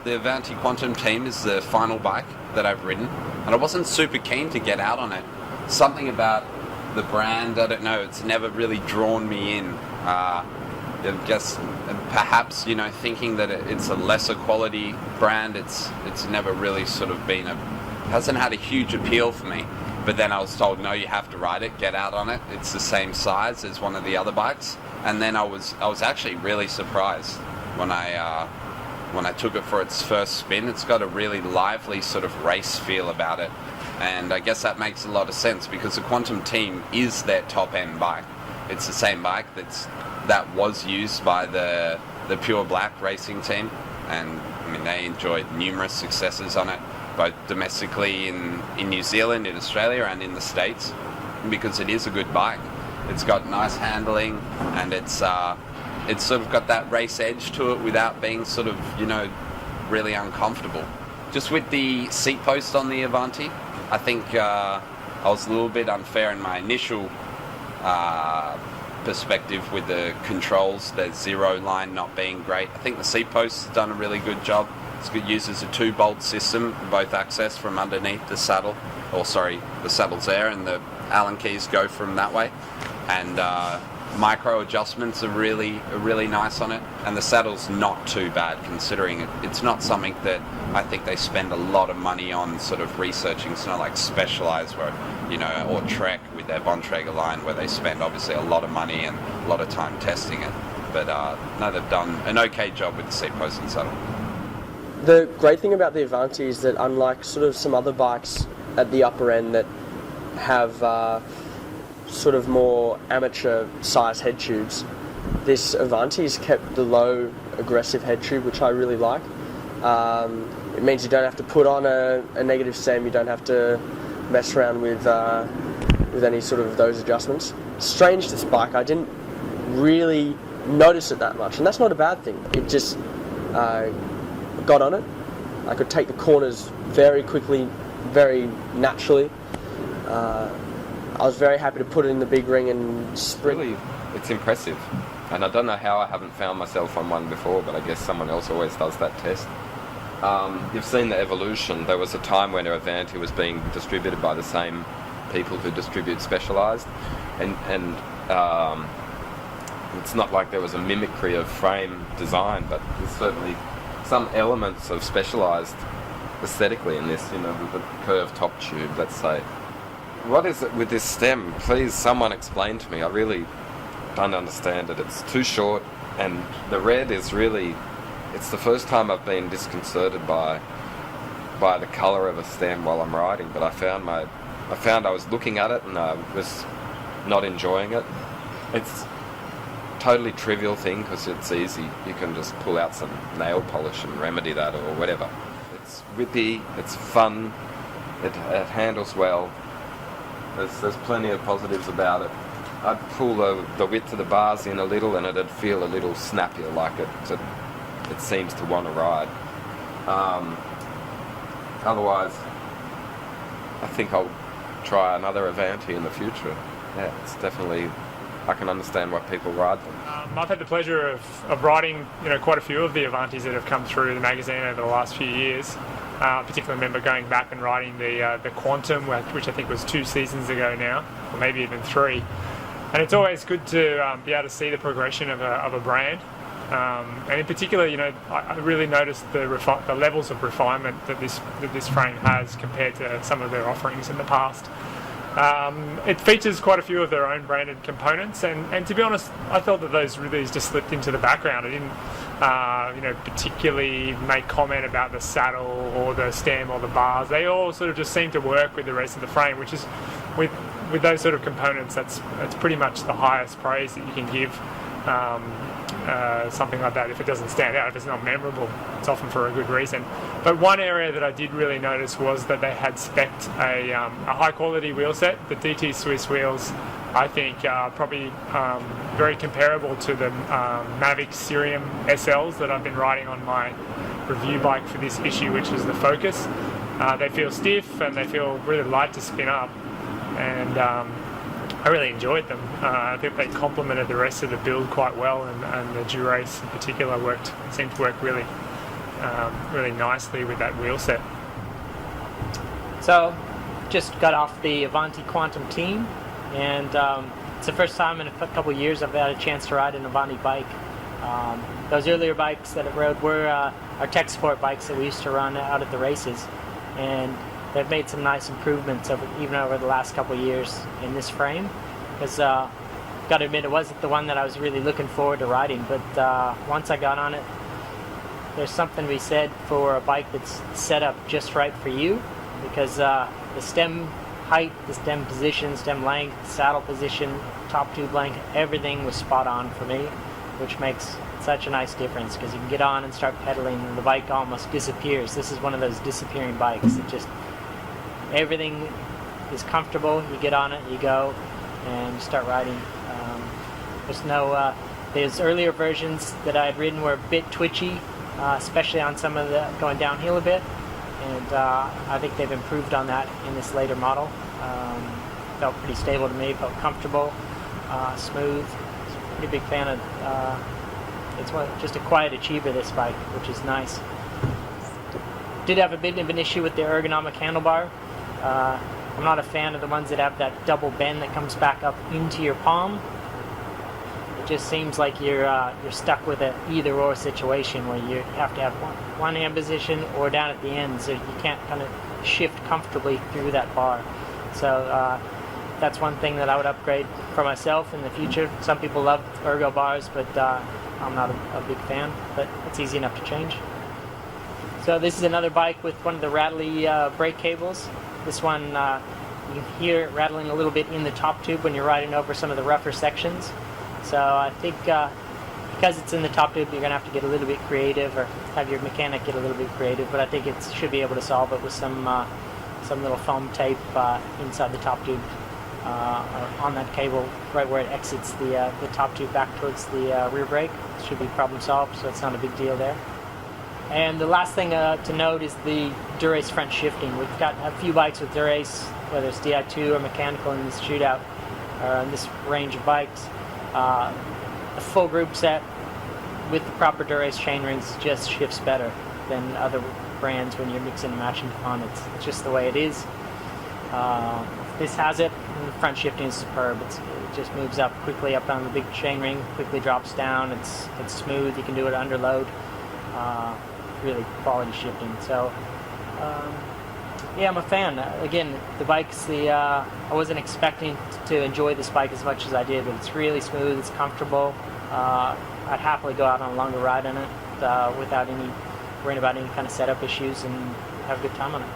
the Avanti Quantum Team is the final bike that I've ridden, and I wasn't super keen to get out on it. Something about the brand, I don't know, it's never really drawn me in. I guess perhaps, thinking that it's a lesser quality brand, it's never really sort of been hasn't had a huge appeal for me. But then I was told, no, you have to ride it, get out on it. It's the same size as one of the other bikes. And then I was actually really surprised when I took it for its first spin. It's got a really lively sort of race feel about it. And I guess that makes a lot of sense because the Quantum Team is their top-end bike. It's the same bike that was used by the Pure Black racing team. And I mean, they enjoyed numerous successes on it, both domestically in New Zealand, in Australia, and in the States, because it is a good bike. It's got nice handling, and it's sort of got that race edge to it without being sort of, really uncomfortable. Just with the seat post on the Avanti, I think I was a little bit unfair in my initial perspective with the controls, the zero line not being great. I think the seat post has done a really good job. It uses a 2-bolt system, both accessed from underneath the saddle. The saddle's there and the Allen keys go from that way. And micro adjustments are really nice on it. And the saddle's not too bad considering it's not something that I think they spend a lot of money on sort of researching. It's not like Specialized where, or Trek with their Bontrager line where they spend obviously a lot of money and a lot of time testing it. But no, they've done an okay job with the seat post and saddle. The great thing about the Avanti is that unlike sort of some other bikes at the upper end that have sort of more amateur size head tubes, this Avanti's kept the low aggressive head tube, which I really like. It means you don't have to put on a negative stem, you don't have to mess around with any sort of those adjustments. Strange, this bike, I didn't really notice it that much, and that's not a bad thing. It just got on it. I could take the corners very quickly, very naturally. I was very happy to put it in the big ring and sprint. Really, it's impressive. And I don't know how I haven't found myself on one before, but I guess someone else always does that test. You've seen the evolution. There was a time when Avanti was being distributed by the same people who distribute Specialized, and it's not like there was a mimicry of frame design, but there's certainly some elements of Specialized aesthetically in this, with the curved top tube, let's say. What is it with this stem? Please, someone explain to me. I really don't understand it. It's too short, and the red is really... It's the first time I've been disconcerted by the colour of a stem while I'm riding, but I found I was looking at it and I was not enjoying it. It's a totally trivial thing because it's easy. You can just pull out some nail polish and remedy that or whatever. It's whippy, it's fun, it handles well. There's plenty of positives about it. I'd pull the width of the bars in a little and it'd feel a little snappier, like it seems to want to ride. Otherwise, I think I'll try another Avanti in the future. Yeah, it's definitely... I can understand why people ride them. I've had the pleasure of riding, quite a few of the Avantis that have come through the magazine over the last few years. Particularly remember going back and riding the Quantum, which I think was 2 seasons ago now, or maybe even 3. And it's always good to be able to see the progression of a brand. And in particular, I really noticed the levels of refinement that this frame has compared to some of their offerings in the past. It features quite a few of their own branded components, and to be honest, I felt that those really just slipped into the background. I didn't, particularly make comment about the saddle or the stem or the bars. They all sort of just seem to work with the rest of the frame, which is, with those sort of components, that's pretty much the highest praise that you can give something like that. If it doesn't stand out, if it's not memorable, it's often for a good reason. But one area that I did really notice was that they had spec'd a high quality wheel set. The DT Swiss wheels, I think, are probably very comparable to the Mavic Cerium SLs that I've been riding on my review bike for this issue, which is the Focus. They feel stiff and they feel really light to spin up, and I really enjoyed them. I think they complemented the rest of the build quite well, and the Durace in particular seemed to work really really nicely with that wheel set. So, just got off the Avanti Quantum team, and it's the first time in a couple of years I've had a chance to ride an Avanti bike. Those earlier bikes that I rode were our tech support bikes that we used to run out at the races, and they've made some nice improvements even over the last couple of years in this frame. Because got to admit, it wasn't the one that I was really looking forward to riding, but once I got on it, there's something to be said for a bike that's set up just right for you, because the stem height, the stem position, stem length, saddle position, top tube length, everything was spot on for me, which makes such a nice difference, because you can get on and start pedaling and the bike almost disappears. This is one of those disappearing bikes. It just, everything is comfortable. You get on it, you go, and you start riding. There's no, those earlier versions that I had ridden were a bit twitchy, especially on some of the going downhill a bit, and I think they've improved on that in this later model. Felt pretty stable to me, felt comfortable, smooth. Pretty big fan of it's just a quiet achiever, this bike, which is nice. Did have a bit of an issue with the ergonomic handlebar. I'm not a fan of the ones that have that double bend that comes back up into your palm. It just seems like you're stuck with an either-or situation where you have to have one hand position or down at the end, so you can't kind of shift comfortably through that bar. So that's one thing that I would upgrade for myself in the future. Some people love ergo bars, but I'm not a big fan, but it's easy enough to change. So this is another bike with one of the rattly brake cables. This one, you can hear it rattling a little bit in the top tube when you're riding over some of the rougher sections. So I think because it's in the top tube, you're going to have to get a little bit creative, or have your mechanic get a little bit creative, but I think it should be able to solve it with some little foam tape inside the top tube, or on that cable right where it exits the top tube back towards the rear brake. It should be problem solved, so it's not a big deal there. And the last thing to note is the Dura-Ace front shifting. We've got a few bikes with Dura-Ace, whether it's Di2 or mechanical in this shootout, or in this range of bikes. A full group set with the proper Dura-Ace chain rings just shifts better than other brands when you're mixing and matching components. It's just the way it is. This has it, and the front shifting is superb. It just moves up quickly up on the big chain ring, quickly drops down. It's smooth. You can do it under load. Really quality shifting. So yeah, I'm a fan. Again, the bike's I wasn't expecting to enjoy this bike as much as I did, but it's really smooth. It's comfortable. I'd happily go out on a longer ride on it without worrying about any kind of setup issues, and have a good time on it.